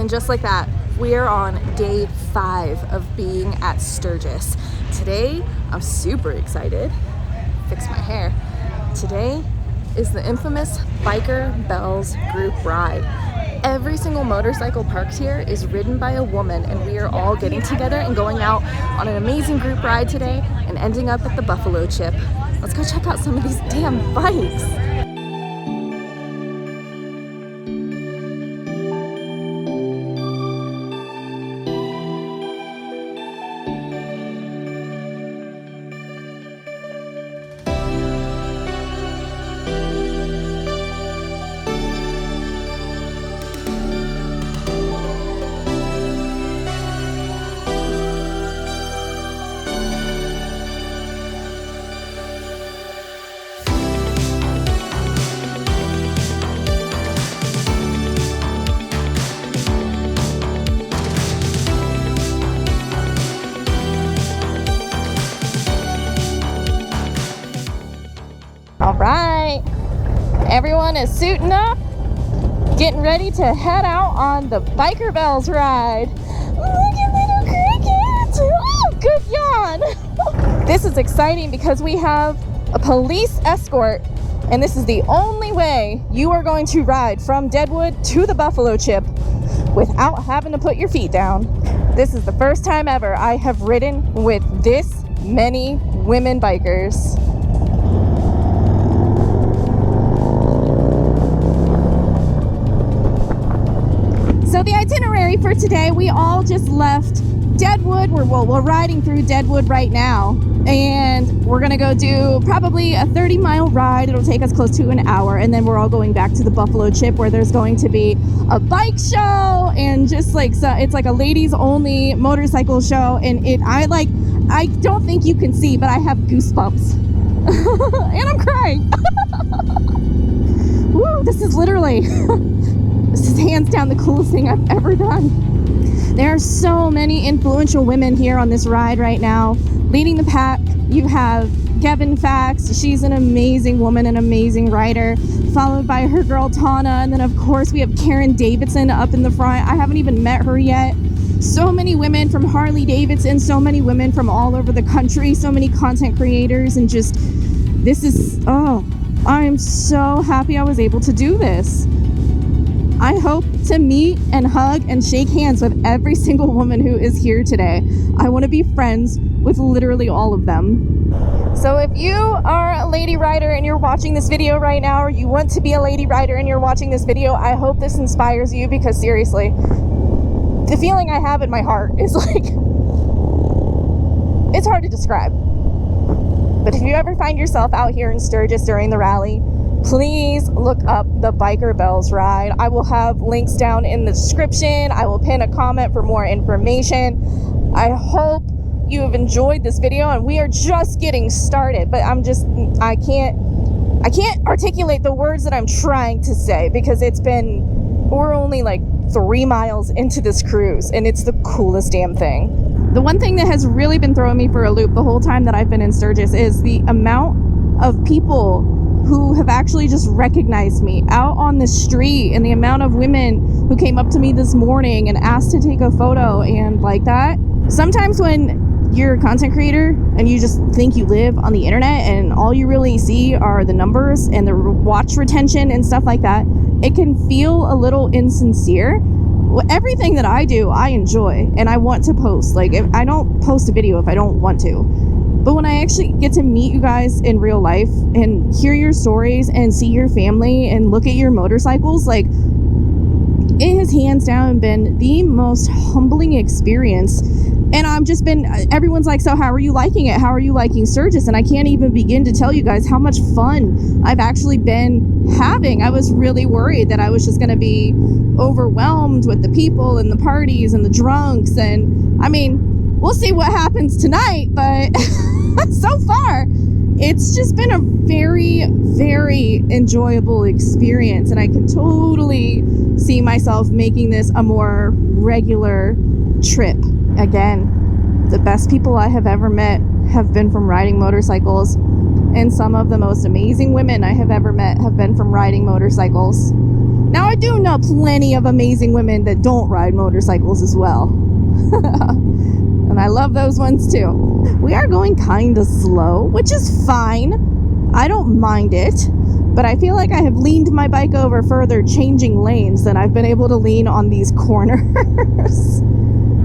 And just like that, we are on day 5 of being at Sturgis. Today, I'm super excited. Fix my hair. Today is the infamous Biker Bells group ride. Every single motorcycle parked here is ridden by a woman, and we are all getting together and going out on an amazing group ride today and ending up at the Buffalo Chip. Let's go check out some of these damn bikes. All right, everyone is suiting up, getting ready to head out on the Biker Bells ride. Look at little crickets! Oh, good yawn! This is exciting because we have a police escort, and this is the only way you are going to ride from Deadwood to the Buffalo Chip without having to put your feet down. This is the first time ever I have ridden with this many women bikers. So the itinerary for today, we all just left Deadwood. We're riding through Deadwood right now, and we're gonna go do probably a 30-mile ride. It'll take us close to an hour, and then we're all going back to the Buffalo Chip, where there's going to be a bike show and just like it's like a ladies only motorcycle show. And I don't think you can see, but I have goosebumps and I'm crying. Woo, this is literally this is hands down the coolest thing I've ever done. There are so many influential women here on this ride right now. Leading the pack, you have Gavin Fax. She's an amazing woman, an amazing rider, followed by her girl Tana. And then of course we have Karen Davidson up in the front. I haven't even met her yet. So many women from Harley-Davidson, so many women from all over the country, so many content creators, and just, this is, oh, I am so happy I was able to do this. I hope to meet and hug and shake hands with every single woman who is here today. I want to be friends with literally all of them. So if you are a lady rider and you're watching this video right now, or you want to be a lady rider and you're watching this video, I hope this inspires you, because seriously, the feeling I have in my heart is like, it's hard to describe. But if you ever find yourself out here in Sturgis during the rally, please look up the Biker Bells ride. I will have links down in the description. I will pin a comment for more information. I hope you have enjoyed this video, and we are just getting started, but I can't articulate the words that I'm trying to say, because we're only like 3 miles into this cruise, and it's the coolest damn thing. The one thing that has really been throwing me for a loop the whole time that I've been in Sturgis is the amount of people who have actually just recognized me out on the street, and the amount of women who came up to me this morning and asked to take a photo and like that. Sometimes when you're a content creator and you just think you live on the internet and all you really see are the numbers and the watch retention and stuff like that, it can feel a little insincere. Everything that I do, I enjoy and I want to post. Like, if I don't post a video if I don't want to. But when I actually get to meet you guys in real life and hear your stories and see your family and look at your motorcycles, like, it has hands down been the most humbling experience. And everyone's like, so how are you liking it? How are you liking Sturgis? And I can't even begin to tell you guys how much fun I've actually been having. I was really worried that I was just going to be overwhelmed with the people and the parties and the drunks. And I mean, we'll see what happens tonight, but so far, it's just been a very, very enjoyable experience, and I can totally see myself making this a more regular trip. Again, the best people I have ever met have been from riding motorcycles, and some of the most amazing women I have ever met have been from riding motorcycles. Now, I do know plenty of amazing women that don't ride motorcycles as well. And I love those ones too. We are going kind of slow, which is fine. I don't mind it. But I feel like I have leaned my bike over further changing lanes than I've been able to lean on these corners.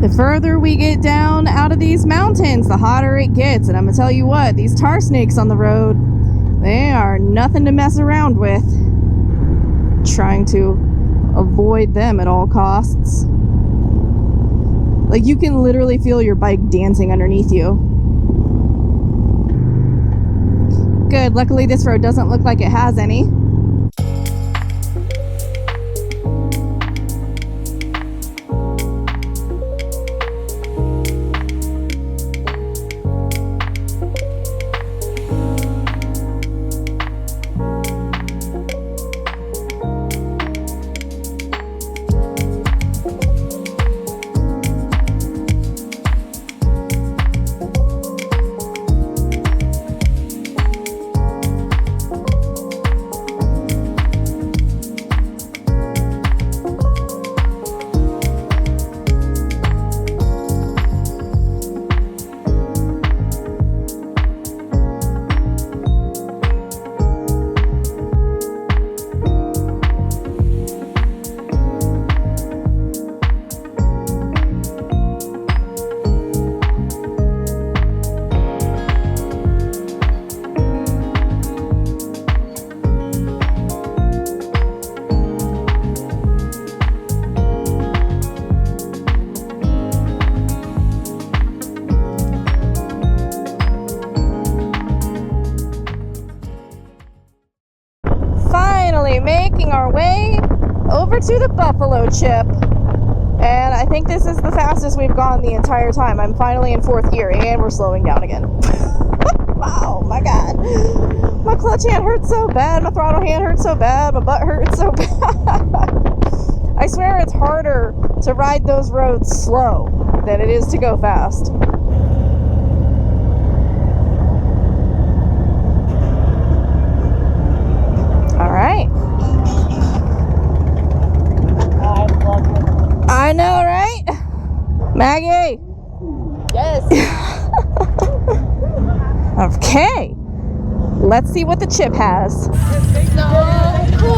The further we get down out of these mountains, the hotter it gets. And I'm gonna tell you what, these tar snakes on the road, they are nothing to mess around with. Trying to avoid them at all costs. Like, you can literally feel your bike dancing underneath you. Good, luckily this road doesn't look like it has any. Making our way over to the buffalo chip, and I think this is the fastest we've gone the entire time. I'm finally in 4th gear and we're slowing down again. Oh my god, my clutch hand hurts so bad, my throttle hand hurts so bad, my butt hurts so bad. I swear it's harder to ride those roads slow than it is to go fast. Alright. I know, right? Maggie? Yes. Okay. Let's see what the chip has. So cool.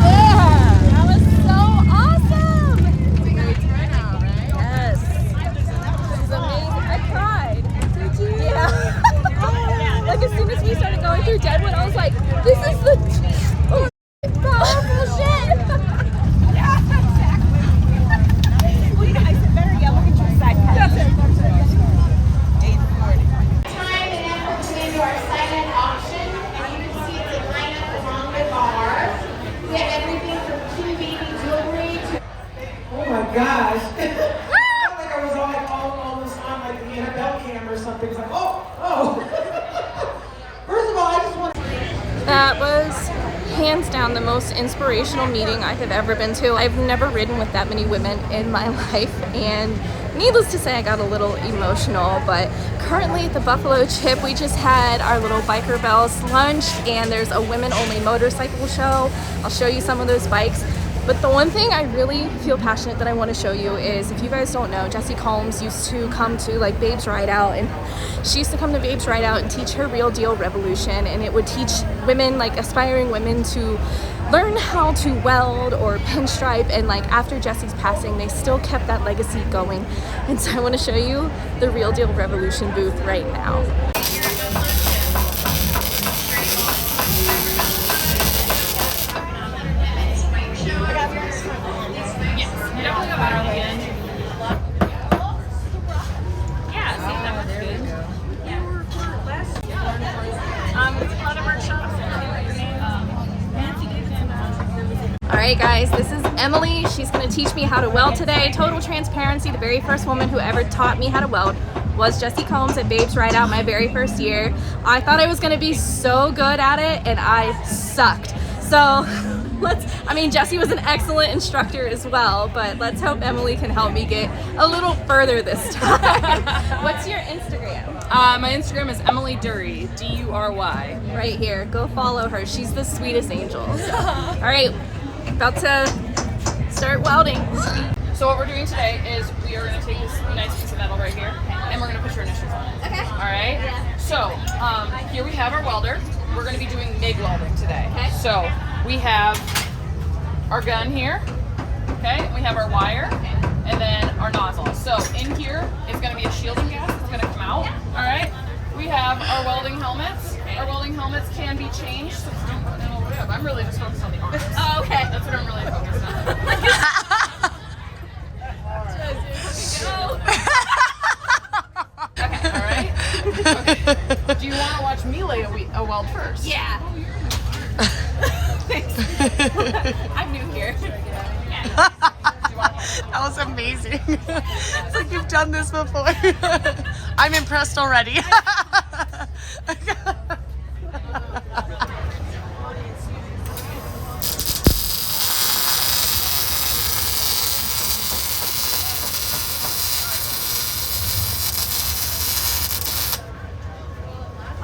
Yeah. That was so awesome. Great turnout, right? Yes. This is amazing. I cried. Did you? Yeah. Like, as soon as we started going through Deadwood, I was like, this is the powerful shit. Yeah, exactly. Well, you know, I said better yell at your side. That's it. 8:40. Time and effort to into our silent auction, and you can see it's a lineup along the bar. We have everything from cute baby jewelry to. Oh my gosh. I felt like I was almost on like the NFL cam or something. It's like, oh. First of all, I just want to. That was hands down the most inspirational meeting I have ever been to. I've never ridden with that many women in my life, and needless to say I got a little emotional. But currently at the Buffalo Chip, we just had our little Biker Bells lunch, and there's a women only motorcycle show. I'll show you some of those bikes. But the one thing I really feel passionate that I want to show you is, if you guys don't know, Jessie Combs used to come to like Babes Ride Out, and she used to come to Babes Ride Out and teach her Real Deal Revolution, and it would teach women, like aspiring women, to learn how to weld or pinstripe. And like after Jessie's passing, they still kept that legacy going. And so I want to show you the Real Deal Revolution booth right now. Alright guys, this is Emily. She's going to teach me how to weld today. Total transparency, the very first woman who ever taught me how to weld was Jessie Combs at Babes Ride Out my very first year. I thought I was going to be so good at it, and I sucked. So I mean, Jessie was an excellent instructor as well, but let's hope Emily can help me get a little further this time. What's your Instagram? My Instagram is Emily Dury, D-U-R-Y. Right here. Go follow her. She's the sweetest angel. So, all right, about to start welding. So what we're doing today is we are going to take this nice piece of metal right here, and we're going to put your initials on it. Okay. All right? Yeah. So here we have our welder. We're going to be doing MIG welding today. Okay. So we have our gun here, okay? We have our wire, and then our nozzle. So in here is going to be a shielding gas that's going to come out. All right? We have our welding helmets. Our welding helmets can be changed, so don't put them all the way up. I'm really just focused on the arms. Oh, okay. That's what I'm really focused on. Okay, all right. Okay. Do you want to watch me lay a weld first? Yeah. Thanks. I'm new here. That was amazing. It's like you've done this before. I'm impressed already.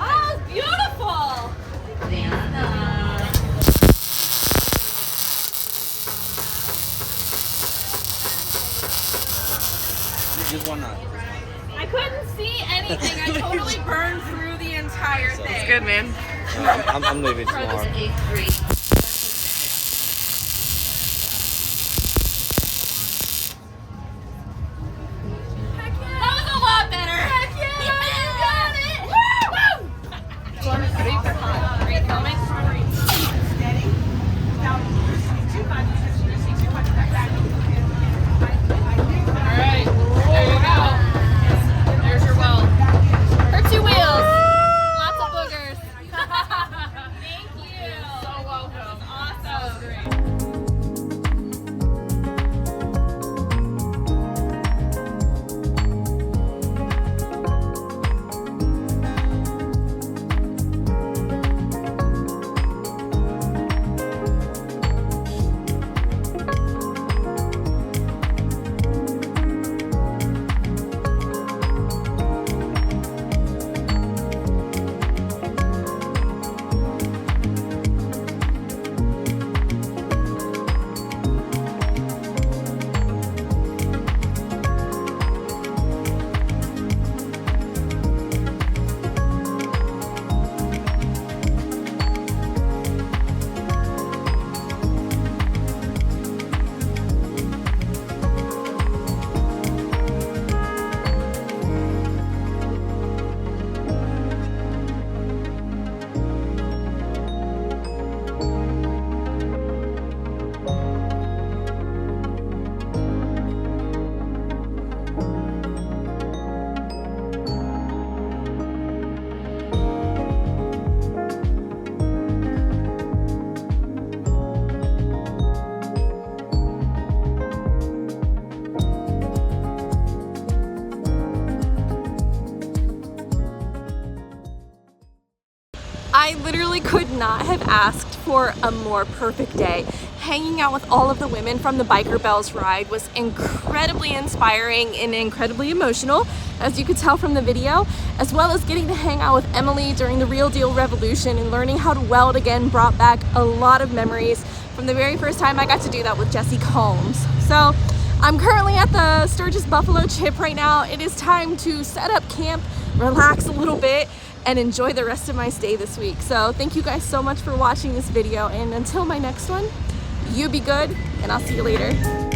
Oh, beautiful. Just one knot. I couldn't see anything. I totally burned through the entire thing. It's good, man. I'm leaving tomorrow. That was a lot better. Heck yeah! You got it! Woo! Ready for hot? Are you coming? All right, there you go. There's your weld. Her 2 wheels. Lots of boogers. Thank you. So welcome. Awesome. Great. I literally could not have asked for a more perfect day. Hanging out with all of the women from the Biker Bells ride was incredibly inspiring and incredibly emotional, as you could tell from the video, as well as getting to hang out with Emily during the Real Deal Revolution and learning how to weld again brought back a lot of memories from the very first time I got to do that with Jessie Combs. So I'm currently at the Sturgis Buffalo Chip right now. It is time to set up camp, relax a little bit, and enjoy the rest of my stay this week. So thank you guys so much for watching this video, and until my next one, you be good, and I'll see you later.